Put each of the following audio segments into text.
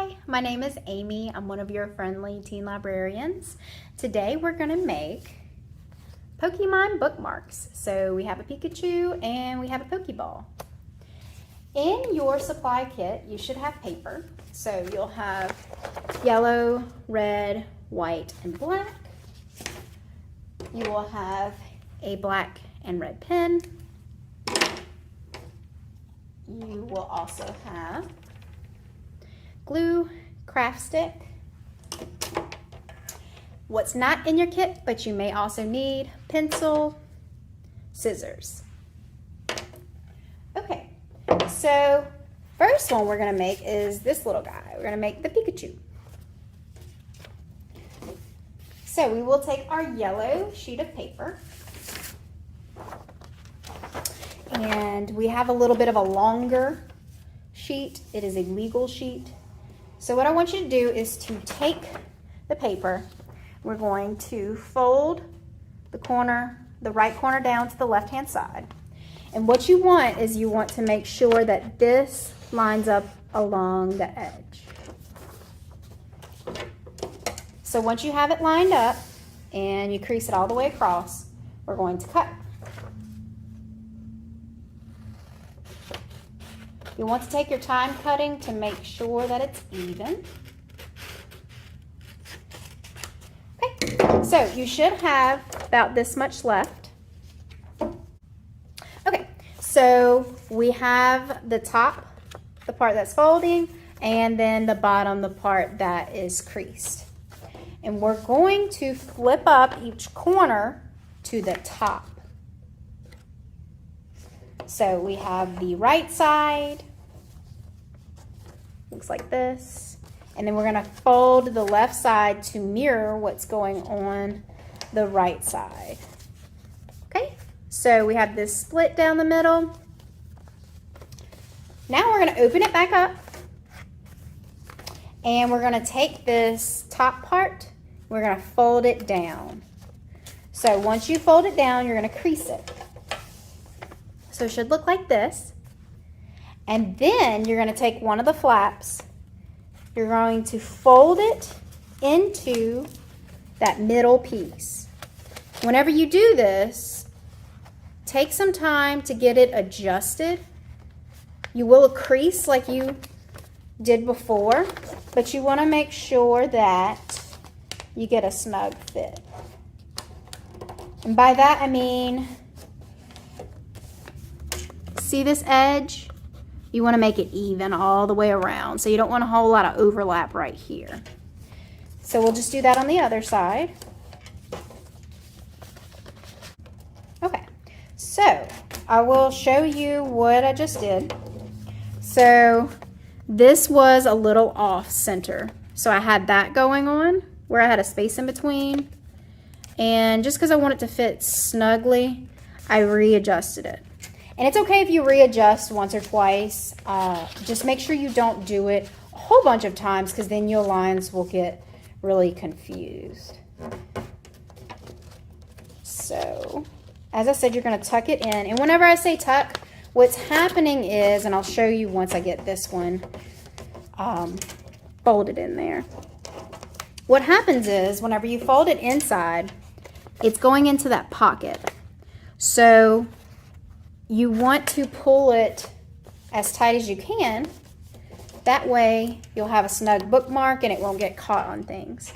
Hi, my name is Amy. I'm one of your friendly teen librarians. Today we're going to make Pokemon bookmarks. So we have a Pikachu and we have a Pokeball. In your supply kit, you should have paper. So you'll have yellow, red, white, and black. You will have a black and red pen. You will also have glue, craft stick. What's not in your kit, but you may also need pencil, scissors. Okay, so first one we're gonna make is this little guy. We're gonna make the Pikachu. So we will take our yellow sheet of paper, and we have a little bit of a longer sheet. It is a legal sheet. So what I want you to do is to take the paper. We're going to fold the right corner down to the left-hand side. And what you want is you want to make sure that this lines up along the edge. So once you have it lined up and you crease it all the way across, we're going to cut. You want to take your time cutting to make sure that it's even. Okay, so you should have about this much left. Okay, so we have the top, the part that's folding, and then the bottom, the part that is creased. And we're going to flip up each corner to the top. So we have the right side, looks like this, and then we're going to fold the left side to mirror what's going on the right side. Okay, so we have this split down the middle. Now we're going to open it back up, and we're going to take this top part, we're going to fold it down. So once you fold it down, you're going to crease it. So it should look like this. And then you're going to take one of the flaps. You're going to fold it into that middle piece. Whenever you do this, take some time to get it adjusted. You will crease like you did before, but you want to make sure that you get a snug fit. And by that I mean, see this edge? You want to make it even all the way around. So you don't want a whole lot of overlap right here. So we'll just do that on the other side. Okay, so I will show you what I just did. So this was a little off center. So I had that going on where I had a space in between. And just because I want it to fit snugly, I readjusted it. And it's okay if you readjust once or twice. Just make sure you don't do it a whole bunch of times, because then your lines will get really confused. So, as I said, you're going to tuck it in. And whenever I say tuck, what's happening is, and I'll show you once I get this one folded in there. What happens is, whenever you fold it inside, it's going into that pocket. So you want to pull it as tight as you can. That way you'll have a snug bookmark and it won't get caught on things.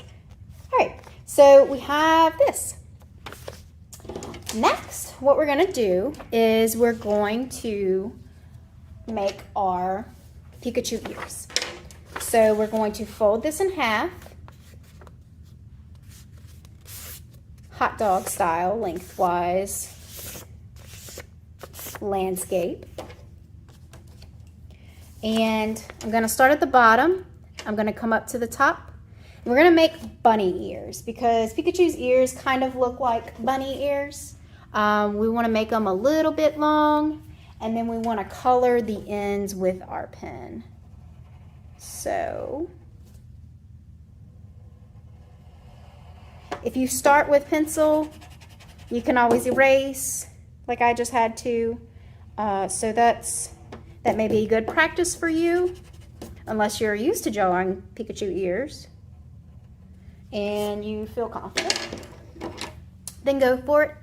All right, so we have this. Next, what we're gonna do is we're going to make our Pikachu ears. So we're going to fold this in half, hot dog style, lengthwise, landscape. And I'm going to start at the bottom. I'm going to come up to the top. We're going to make bunny ears because Pikachu's ears kind of look like bunny ears. We want to make them a little bit long, and then we want to color the ends with our pen. So if you start with pencil, you can always erase like I just had to. So that may be good practice for you. unless you're used to drawing Pikachu ears and you feel confident, then go for it.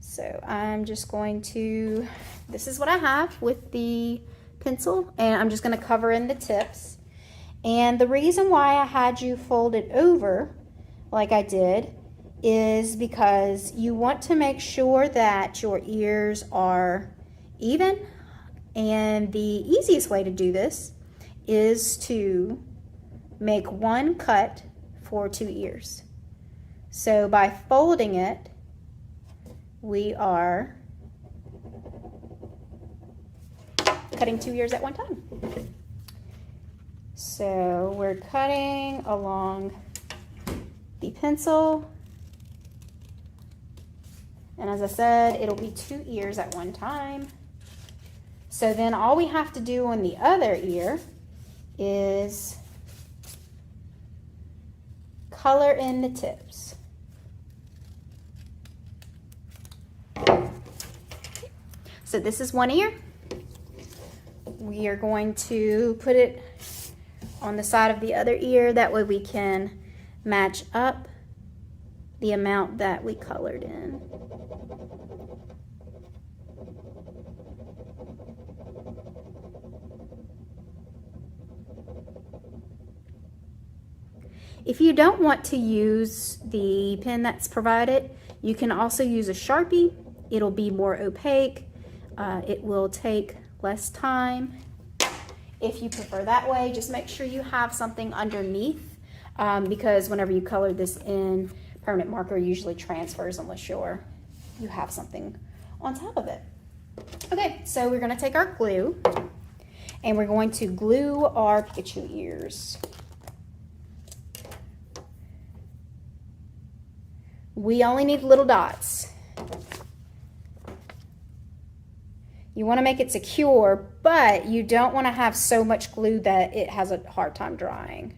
So I'm just going to, this is what I have with the pencil, and I'm just going to cover in the tips. And the reason why I had you fold it over like I did is because you want to make sure that your ears are even, and the easiest way to do this is to make one cut for 2 ears. So by folding it, we are cutting 2 ears at one time. So we're cutting along the pencil, and as I said, it'll be 2 ears at one time. So then all we have to do on the other ear is color in the tips. So this is one ear. We are going to put it on the side of the other ear. That way we can match up the amount that we colored in. If you don't want to use the pen that's provided, you can also use a Sharpie. It'll be more opaque. It will take less time. If you prefer that way, just make sure you have something underneath, because whenever you color this in, permanent marker usually transfers unless you have something on top of it. Okay, so we're gonna take our glue and we're going to glue our Pikachu ears. We only need little dots. You want to make it secure, but you don't want to have so much glue that it has a hard time drying.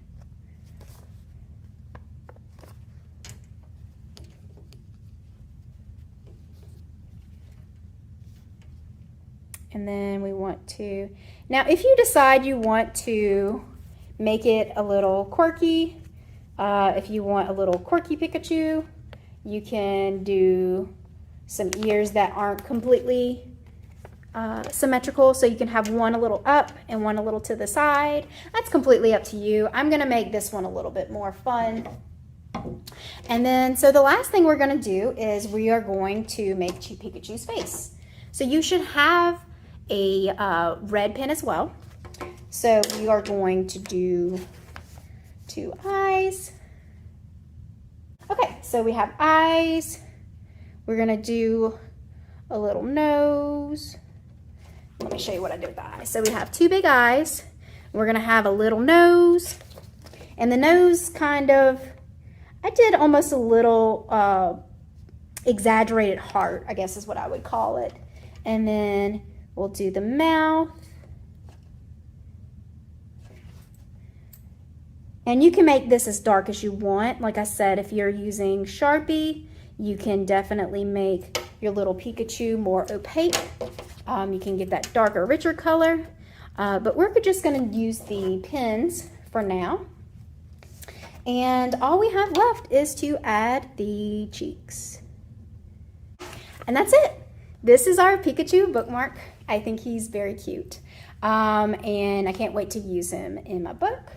And then we want to, now if you decide you want to make it a little quirky, if you want a little quirky Pikachu, you can do some ears that aren't completely symmetrical, so you can have one a little up and one a little to the side. That's completely up to you. I'm gonna make this one a little bit more fun. And then, so the last thing we're gonna do is we are going to make Pikachu's face. So you should have a red pen as well. So we are going to do 2 eyes. Okay, so we have eyes. We're gonna do a little nose. Let me show you what I did with the eyes. So we have 2 big eyes. We're gonna have a little nose. And the nose kind of, I did almost a little exaggerated heart, I guess is what I would call it. And then we'll do the mouth. And you can make this as dark as you want. Like I said, if you're using Sharpie, you can definitely make your little Pikachu more opaque. You can get that darker, richer color. But we're just gonna use the pens for now. And all we have left is to add the cheeks. And that's it. This is our Pikachu bookmark. I think he's very cute. And I can't wait to use him in my book.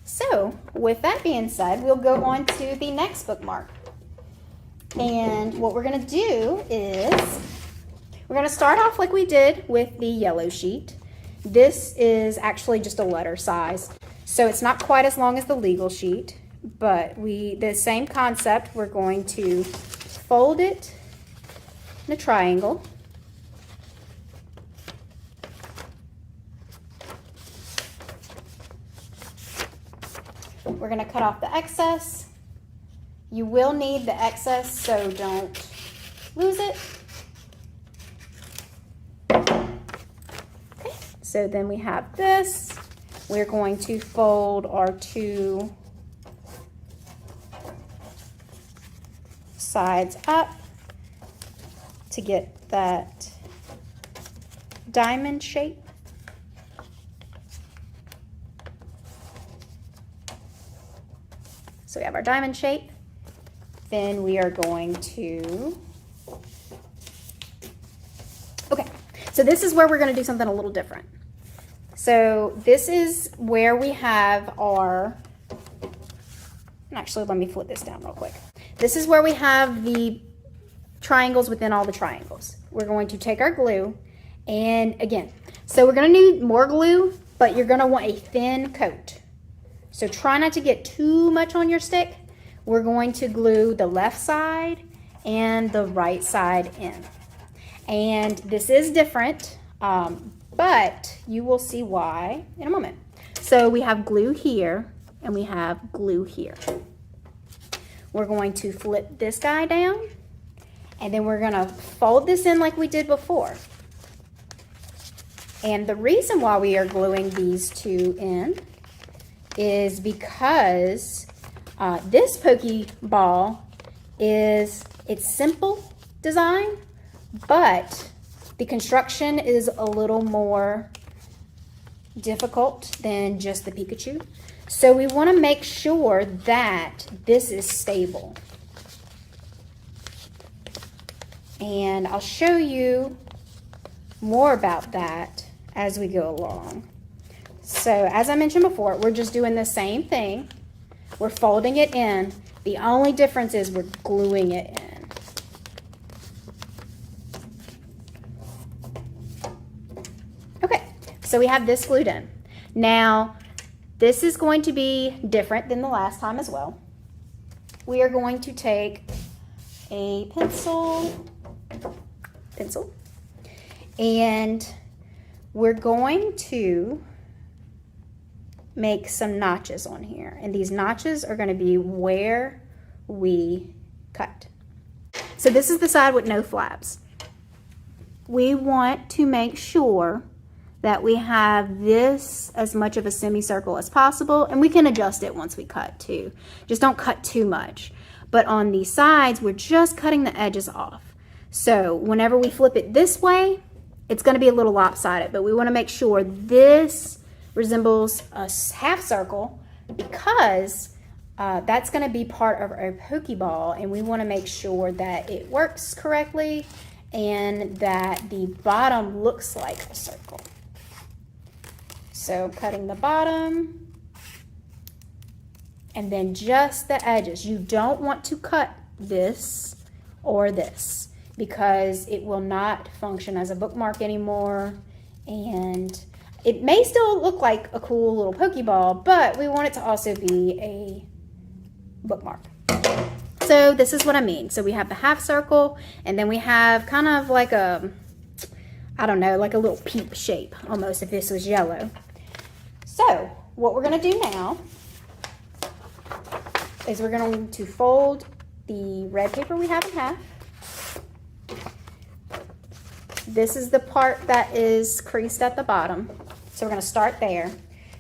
So with that being said, we'll go on to the next bookmark. And what we're gonna do is, we're gonna start off like we did with the yellow sheet. This is actually just a letter size, so it's not quite as long as the legal sheet, but the same concept, we're going to fold it in a triangle. We're gonna cut off the excess. You will need the excess, so don't lose it. Okay, so then we have this. We're going to fold our 2 sides up to get that diamond shape. So we have our diamond shape. Then we are going to, okay, so this is where we're going to do something a little different. So this is where we have our, actually let me flip this down real quick. This is where we have the triangles within all the triangles. We're going to take our glue, and again, so we're going to need more glue, but you're going to want a thin coat. So try not to get too much on your stick. We're going to glue the left side and the right side in. And this is different, but you will see why in a moment. So we have glue here and we have glue here. We're going to flip this guy down, and then we're gonna fold this in like we did before. And the reason why we are gluing these two in is because this Pokeball it's simple design, but the construction is a little more difficult than just the Pikachu. So we want to make sure that this is stable. And I'll show you more about that as we go along. So as I mentioned before, we're just doing the same thing. We're folding it in. The only difference is we're gluing it in. Okay, so we have this glued in. Now, this is going to be different than the last time as well. We are going to take a pencil, and we're going to make some notches on here. And these notches are going to be where we cut. So this is the side with no flaps. We want to make sure that we have this as much of a semicircle as possible, and we can adjust it once we cut too. Just don't cut too much. But on these sides, we're just cutting the edges off. So whenever we flip it this way, it's going to be a little lopsided, but we want to make sure this resembles a half circle, because that's going to be part of our Pokeball, and we want to make sure that it works correctly and that the bottom looks like a circle. So cutting the bottom and then just the edges. You don't want to cut this or this, because it will not function as a bookmark anymore, and it may still look like a cool little Pokeball, but we want it to also be a bookmark. So this is what I mean. So we have the half circle, and then we have kind of like a, I don't know, like a little peep shape almost if this was yellow. So what we're going to do now is we're going to fold the red paper we have in half. This is the part that is creased at the bottom. So we're going to start there.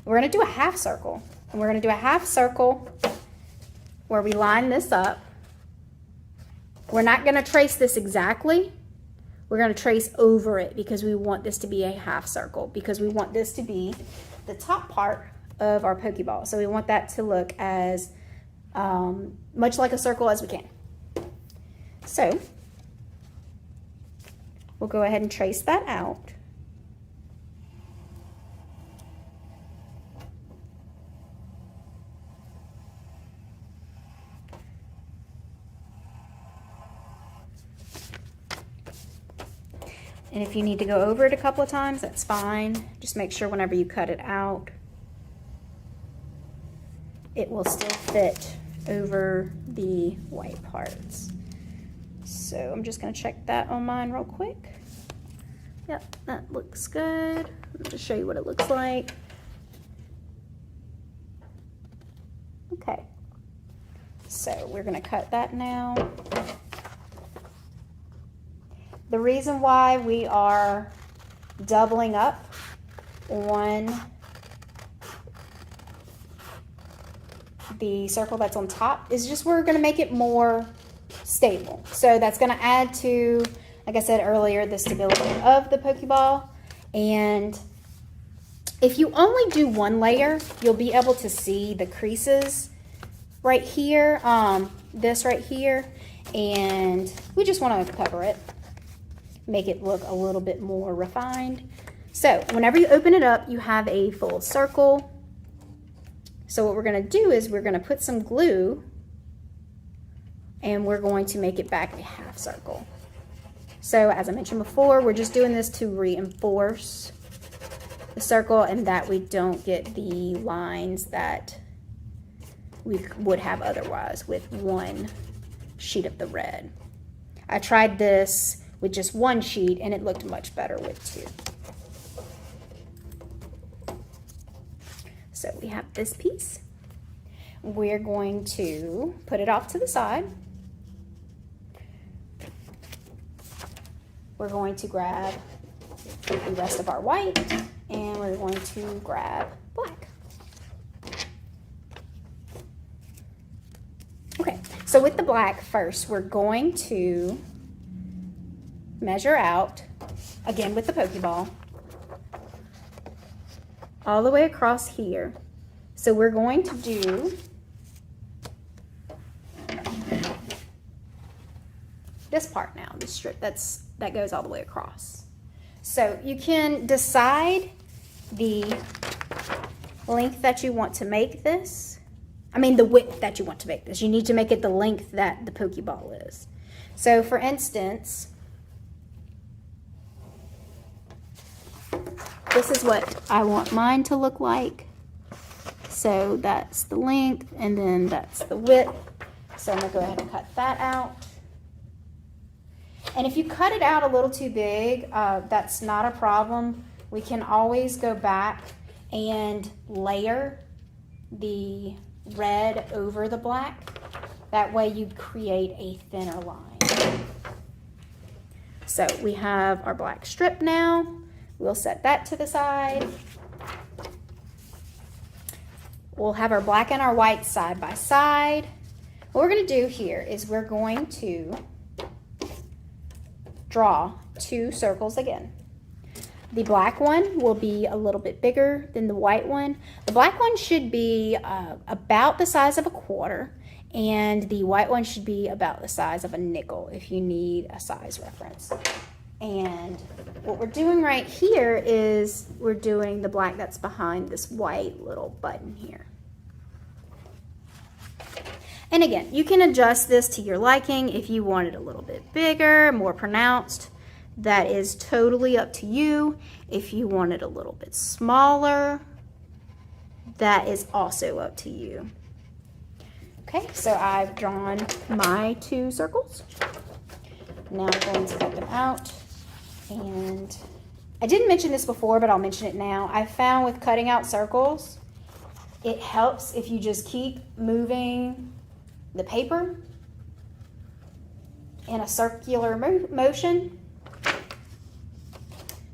We're going to do a half circle. And we're going to do a half circle where we line this up. We're not going to trace this exactly. We're going to trace over it, because we want this to be a half circle, because we want this to be the top part of our Pokeball. So we want that to look as much like a circle as we can. So we'll go ahead and trace that out. And if you need to go over it a couple of times, that's fine. Just make sure whenever you cut it out, it will still fit over the white parts. So I'm just going to check that on mine real quick. Yep, that looks good. Let me just show you what it looks like. Okay, so we're going to cut that now. The reason why we are doubling up on the circle that's on top is just we're going to make it more stable. So that's going to add to, like I said earlier, the stability of the Pokeball. And if you only do one layer, you'll be able to see the creases right here, this right here, and we just want to cover it, make it look a little bit more refined. So whenever you open it up, you have a full circle. So what we're going to do is we're going to put some glue and we're going to make it back a half circle. So as I mentioned before, we're just doing this to reinforce the circle and that we don't get the lines that we would have otherwise with one sheet of the red. I tried this with just one sheet and it looked much better with two. So we have this piece. We're going to put it off to the side. We're going to grab the rest of our white and we're going to grab black. Okay, so with the black first, we're going to measure out, again with the Pokeball, all the way across here. So we're going to do this part now, the strip that goes all the way across. So you can decide the length that you want to make this. I mean the width that you want to make this. You need to make it the length that the Pokeball is. So for instance, this is what I want mine to look like. So that's the length and then that's the width. So I'm gonna go ahead and cut that out. And if you cut it out a little too big, that's not a problem. We can always go back and layer the red over the black. That way you create a thinner line. So we have our black strip now. We'll set that to the side. We'll have our black and our white side by side. What we're going to do here is we're going to draw two circles again. The black one will be a little bit bigger than the white one. The black one should be about the size of a quarter, and the white one should be about the size of a nickel if you need a size reference. And what we're doing right here is we're doing the black that's behind this white little button here. And again, you can adjust this to your liking if you want it a little bit bigger, more pronounced. That is totally up to you. If you want it a little bit smaller, that is also up to you. Okay, so I've drawn my two circles. Now I'm going to cut them out. And I didn't mention this before, but I'll mention it now. I found with cutting out circles, it helps if you just keep moving the paper in a circular motion.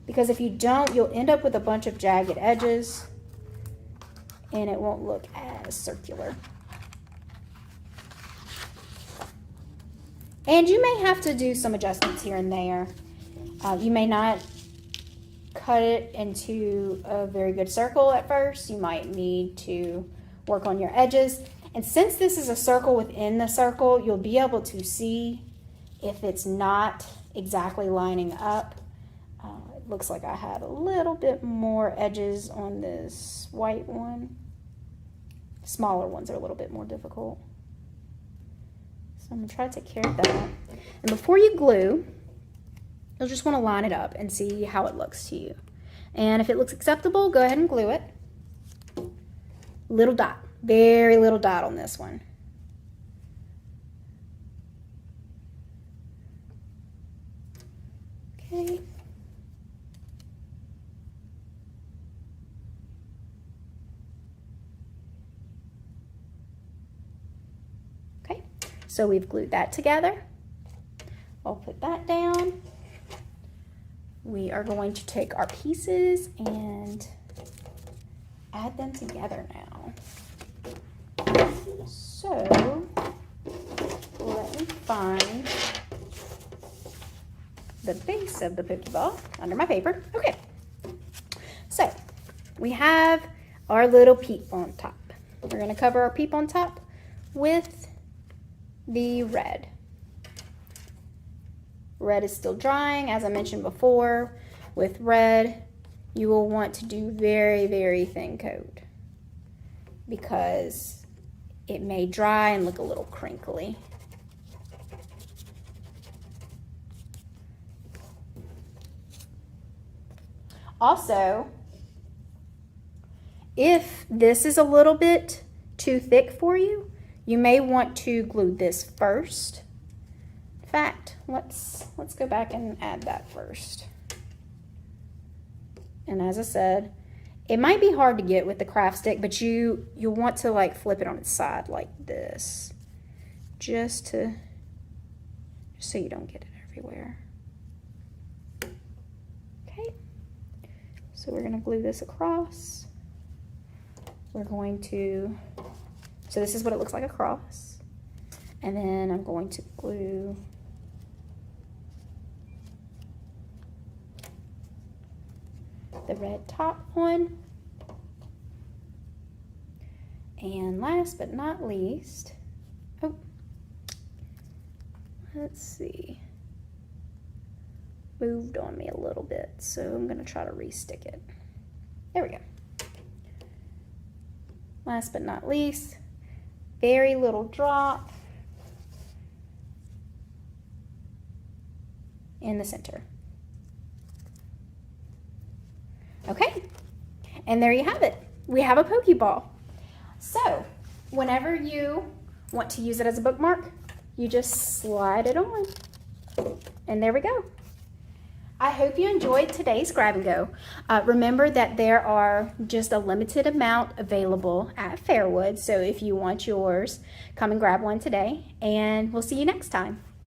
Because if you don't, you'll end up with a bunch of jagged edges and it won't look as circular. And you may have to do some adjustments here and there. You may not cut it into a very good circle at first. You might need to work on your edges. And since this is a circle within the circle, you'll be able to see if it's not exactly lining up. It looks like I had a little bit more edges on this white one. Smaller ones are a little bit more difficult. So I'm going to try to take care of that. And before you glue, you'll just want to line it up and see how it looks to you. And if it looks acceptable, go ahead and glue it. Little dot, very little dot on this one. Okay. Okay, so we've glued that together. I'll put that down. We are going to take our pieces and add them together now. So let me find the base of the Pokeball under my paper. Okay, so we have our little peep on top. We're going to cover our peep on top with the red. Red is still drying, as I mentioned before. With red, you will want to do very, very thin coat because it may dry and look a little crinkly. Also, if this is a little bit too thick for you, you may want to glue this first. In fact, let's go back and add that first. And as I said, it might be hard to get with the craft stick, but you'll want to like flip it on its side like this, just so you don't get it everywhere. Okay, so we're gonna glue this across. We're going to, so this is what it looks like across. And then I'm going to glue the red top on. And last but not least, oh, let's see, moved on me a little bit, so I'm gonna try to re-stick it. There we go. Last but not least, very little drop in the center. Okay, and there you have it. We have a Pokeball. So, whenever you want to use it as a bookmark, you just slide it on. And there we go. I hope you enjoyed today's grab and go. Remember that there are just a limited amount available at Fairwood, so if you want yours, come and grab one today, and we'll see you next time.